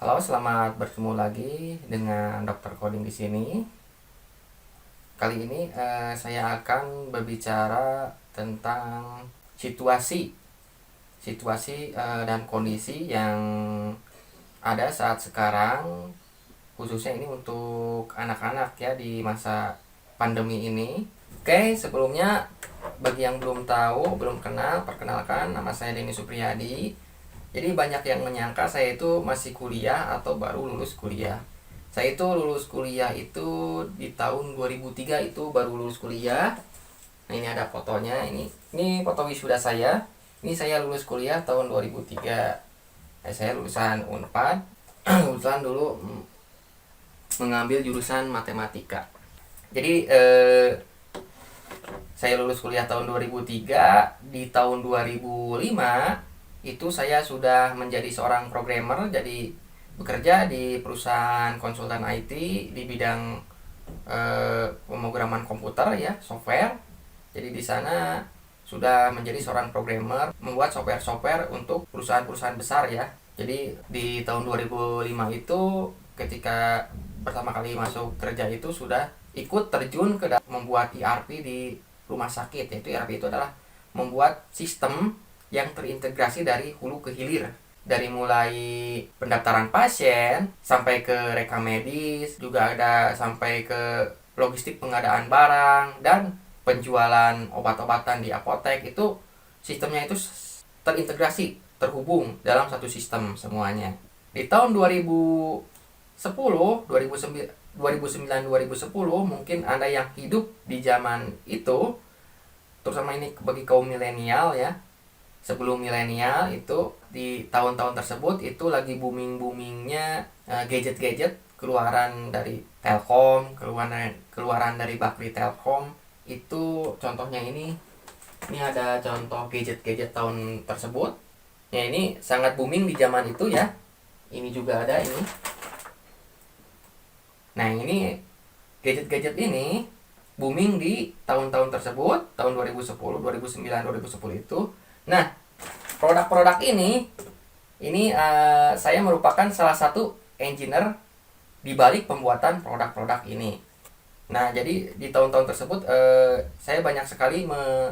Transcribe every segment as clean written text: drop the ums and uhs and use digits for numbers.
Halo, selamat bertemu lagi dengan Dokter Coding di sini. Kali ini saya akan berbicara tentang situasi dan kondisi yang ada saat sekarang, khususnya ini untuk anak-anak ya di masa pandemi ini. Oke, sebelumnya bagi yang belum tahu, belum kenal, perkenalkan, nama saya Denny Supriyadi. Jadi banyak yang menyangka saya itu masih kuliah atau baru lulus kuliah. Saya itu lulus kuliah itu di tahun 2003, itu baru lulus kuliah. Nah, ini ada fotonya, ini foto wisuda saya. Ini saya lulus kuliah tahun 2003. Saya lulusan Unpad. Lulusan dulu mengambil jurusan matematika. Jadi saya lulus kuliah tahun 2003. Di tahun 2005 itu saya sudah menjadi seorang programmer, jadi bekerja di perusahaan konsultan IT di bidang pemrograman komputer ya, software. Jadi di sana sudah menjadi seorang programmer, membuat software-software untuk perusahaan-perusahaan besar ya. Jadi di tahun 2005 itu ketika pertama kali masuk kerja itu sudah ikut terjun ke membuat ERP di rumah sakit. Yaitu ERP itu adalah membuat sistem yang terintegrasi dari hulu ke hilir, dari mulai pendaftaran pasien sampai ke rekam medis, juga ada sampai ke logistik pengadaan barang dan penjualan obat-obatan di apotek. Itu sistemnya itu terintegrasi, terhubung dalam satu sistem semuanya. Di tahun 2010, 2009, 2010 mungkin Anda yang hidup di zaman itu, terutama ini bagi kaum milenial ya. Sebelum milenial itu di tahun-tahun tersebut itu lagi booming-boomingnya gadget-gadget keluaran dari Telkom, keluaran dari Bakri Telkom. Itu contohnya ini ada contoh gadget-gadget tahun tersebut. Ya, ini sangat booming di zaman itu ya. Ini juga ada ini. Nah, ini gadget-gadget ini booming di tahun-tahun tersebut, tahun 2010, 2009, 2010 itu. Nah, produk-produk ini saya merupakan salah satu engineer di balik pembuatan produk-produk ini. Nah, jadi di tahun-tahun tersebut saya banyak sekali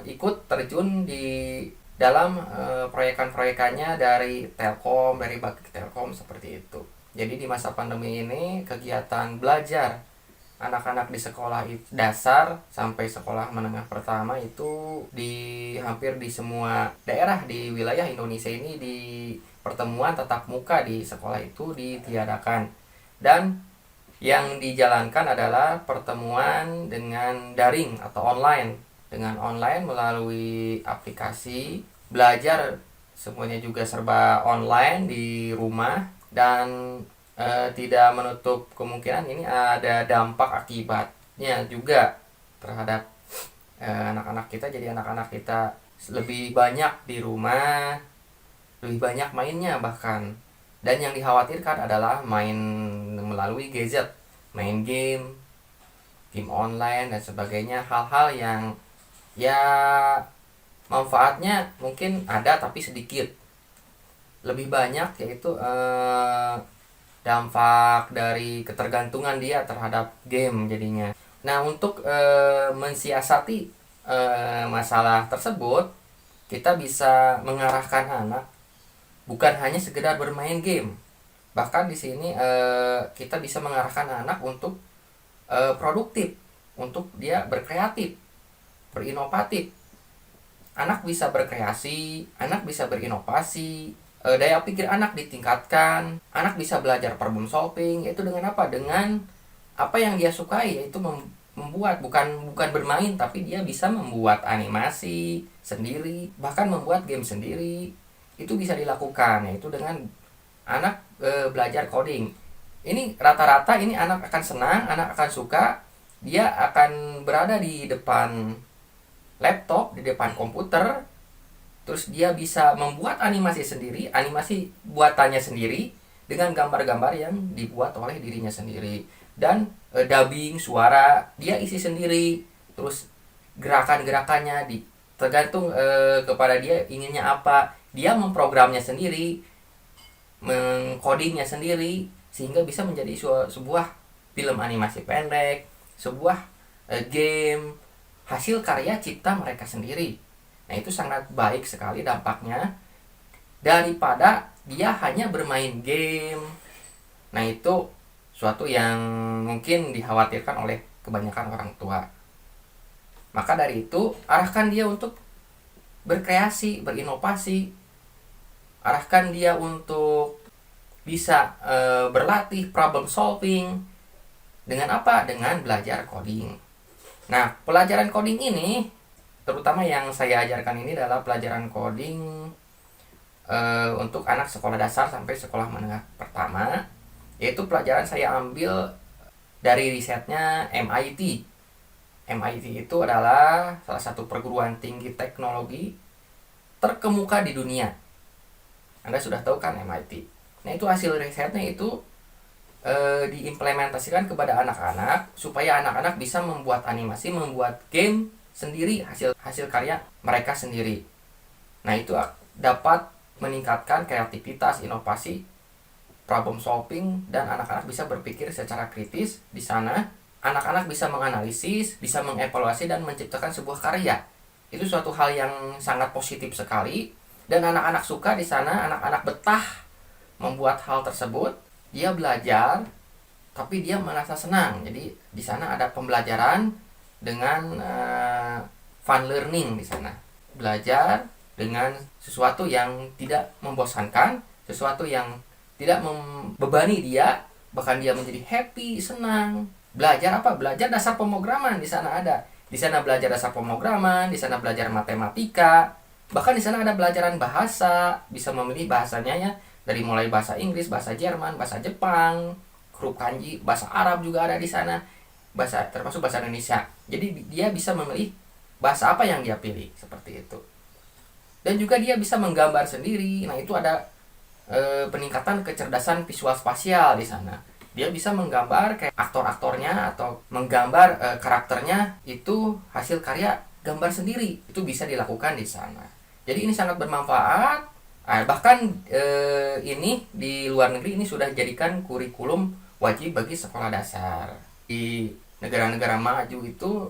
ikut terjun di dalam proyekan-proyekannya dari Telkom, dari Bakti Telkom seperti itu. Jadi di masa pandemi ini kegiatan belajar anak-anak di sekolah dasar sampai sekolah menengah pertama itu hampir di semua daerah di wilayah Indonesia ini, di pertemuan tatap muka di sekolah itu ditiadakan, dan yang dijalankan adalah pertemuan dengan daring atau online, melalui aplikasi belajar. Semuanya juga serba online di rumah, dan tidak menutup kemungkinan ini ada dampak akibatnya juga terhadap anak-anak kita. Jadi anak-anak kita lebih banyak di rumah, lebih banyak mainnya bahkan. Dan yang dikhawatirkan adalah main melalui gadget, main game online dan sebagainya. Hal-hal yang ya manfaatnya mungkin ada tapi sedikit. Lebih banyak yaitu dampak dari ketergantungan dia terhadap game jadinya. Nah, untuk mensiasati masalah tersebut, kita bisa mengarahkan anak bukan hanya sekedar bermain game. Bahkan di sini kita bisa mengarahkan anak untuk produktif, untuk dia berkreatif, berinovatif. Anak bisa berkreasi, anak bisa berinovasi, daya pikir anak ditingkatkan, anak bisa belajar problem solving. Yaitu dengan apa? Dengan apa yang dia sukai, yaitu membuat, bukan bermain, tapi dia bisa membuat animasi sendiri, bahkan membuat game sendiri. Itu bisa dilakukan, yaitu dengan anak belajar coding. Ini rata-rata ini anak akan senang, anak akan suka. Dia akan berada di depan laptop, di depan komputer. Terus dia bisa membuat animasi sendiri, animasi buatannya sendiri, dengan gambar-gambar yang dibuat oleh dirinya sendiri. Dan dubbing suara dia isi sendiri. Terus gerakan-gerakannya tergantung kepada dia inginnya apa. Dia memprogramnya sendiri, mengcodingnya sendiri sehingga bisa menjadi sebuah film animasi pendek, sebuah game hasil karya cipta mereka sendiri. Nah, itu sangat baik sekali dampaknya daripada dia hanya bermain game. Nah, itu suatu yang mungkin dikhawatirkan oleh kebanyakan orang tua. Maka dari itu, arahkan dia untuk berkreasi, berinovasi. Arahkan dia untuk bisa berlatih problem solving. Dengan apa? Dengan belajar coding. Nah, pelajaran coding ini, terutama yang saya ajarkan ini adalah pelajaran coding untuk anak sekolah dasar sampai sekolah menengah pertama, yaitu pelajaran saya ambil dari risetnya MIT. MIT itu adalah salah satu perguruan tinggi teknologi terkemuka di dunia. Anda sudah tahu kan MIT. Nah, itu hasil risetnya itu diimplementasikan kepada anak-anak supaya anak-anak bisa membuat animasi, membuat game sendiri, hasil karya mereka sendiri. Nah, itu dapat meningkatkan kreativitas, inovasi, problem solving, dan anak-anak bisa berpikir secara kritis. Di sana anak-anak bisa menganalisis, bisa mengevaluasi dan menciptakan sebuah karya. Itu suatu hal yang sangat positif sekali, dan anak-anak suka di sana, anak-anak betah membuat hal tersebut. Dia belajar tapi dia merasa senang. Jadi di sana ada pembelajaran dengan fun learning di sana. Belajar dengan sesuatu yang tidak membosankan, sesuatu yang tidak membebani dia, bahkan dia menjadi happy, senang. Belajar apa? Belajar dasar pemrograman di sana ada. Di sana belajar dasar pemrograman, di sana belajar matematika, bahkan di sana ada pelajaran bahasa, bisa memilih bahasanya ya, dari mulai bahasa Inggris, bahasa Jerman, bahasa Jepang, huruf kanji, bahasa Arab juga ada di sana, bahasa termasuk bahasa Indonesia. Jadi dia bisa memilih bahasa apa yang dia pilih, seperti itu. Dan juga dia bisa menggambar sendiri. Nah, itu ada peningkatan kecerdasan visual spasial di sana. Dia bisa menggambar kayak aktor-aktornya atau menggambar karakternya, itu hasil karya gambar sendiri. Itu bisa dilakukan di sana. Jadi ini sangat bermanfaat. Bahkan ini di luar negeri ini sudah dijadikan kurikulum wajib bagi sekolah dasar. Di negara-negara maju itu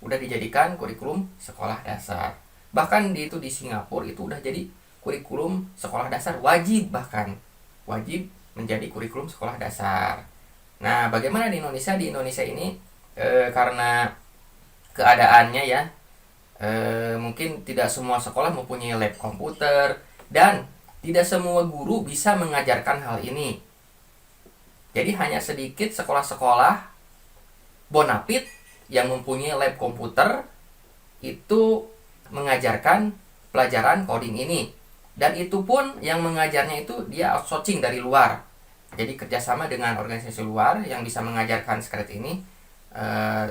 udah dijadikan kurikulum sekolah dasar. Bahkan di Singapura itu udah jadi kurikulum sekolah dasar wajib, bahkan wajib menjadi kurikulum sekolah dasar. Nah, bagaimana di Indonesia? Di Indonesia ini karena keadaannya ya, mungkin tidak semua sekolah mempunyai lab komputer, dan tidak semua guru bisa mengajarkan hal ini. Jadi hanya sedikit sekolah-sekolah bonafit yang mempunyai lab komputer itu mengajarkan pelajaran coding ini. Dan itu pun yang mengajarnya itu dia outsourcing dari luar. Jadi kerjasama dengan organisasi luar yang bisa mengajarkan script ini,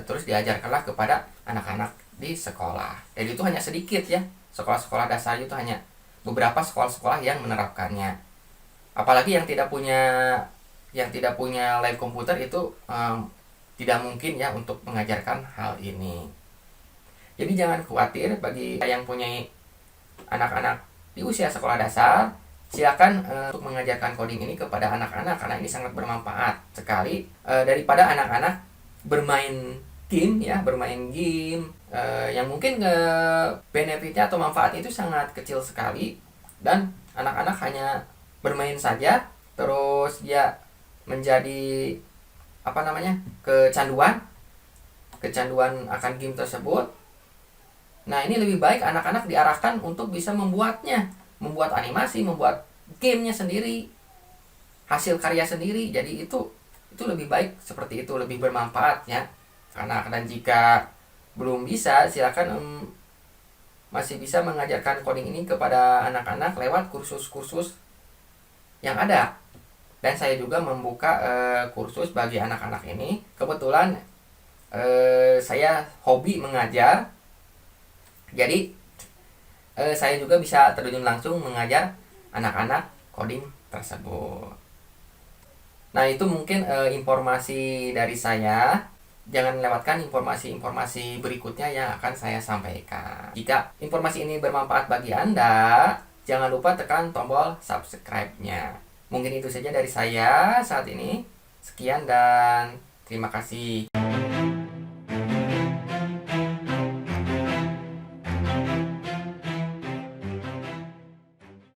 terus diajarkanlah kepada anak-anak di sekolah. Jadi itu hanya sedikit ya, sekolah-sekolah dasar itu hanya beberapa sekolah-sekolah yang menerapkannya. Apalagi yang tidak punya lab komputer itu tidak mungkin ya untuk mengajarkan hal ini. Jadi jangan khawatir bagi yang punya anak-anak di usia sekolah dasar, silakan untuk mengajarkan coding ini kepada anak-anak karena ini sangat bermanfaat sekali daripada anak-anak bermain game yang mungkin benefitnya atau manfaatnya itu sangat kecil sekali, dan anak-anak hanya bermain saja terus dia menjadi kecanduan akan game tersebut. Nah, ini lebih baik anak-anak diarahkan untuk bisa membuat animasi, membuat gamenya sendiri, hasil karya sendiri. Jadi itu lebih baik seperti itu, lebih bermanfaat ya. Dan jika belum bisa, silakan masih bisa mengajarkan coding ini kepada anak-anak lewat kursus-kursus yang ada. Dan saya juga membuka kursus bagi anak-anak ini. Kebetulan saya hobi mengajar, jadi saya juga bisa terjun langsung mengajar anak-anak coding tersebut. Nah, itu mungkin informasi dari saya. Jangan lewatkan informasi-informasi berikutnya yang akan saya sampaikan. Jika informasi ini bermanfaat bagi Anda, jangan lupa tekan tombol subscribe-nya. Mungkin itu saja dari saya saat ini. Sekian dan terima kasih.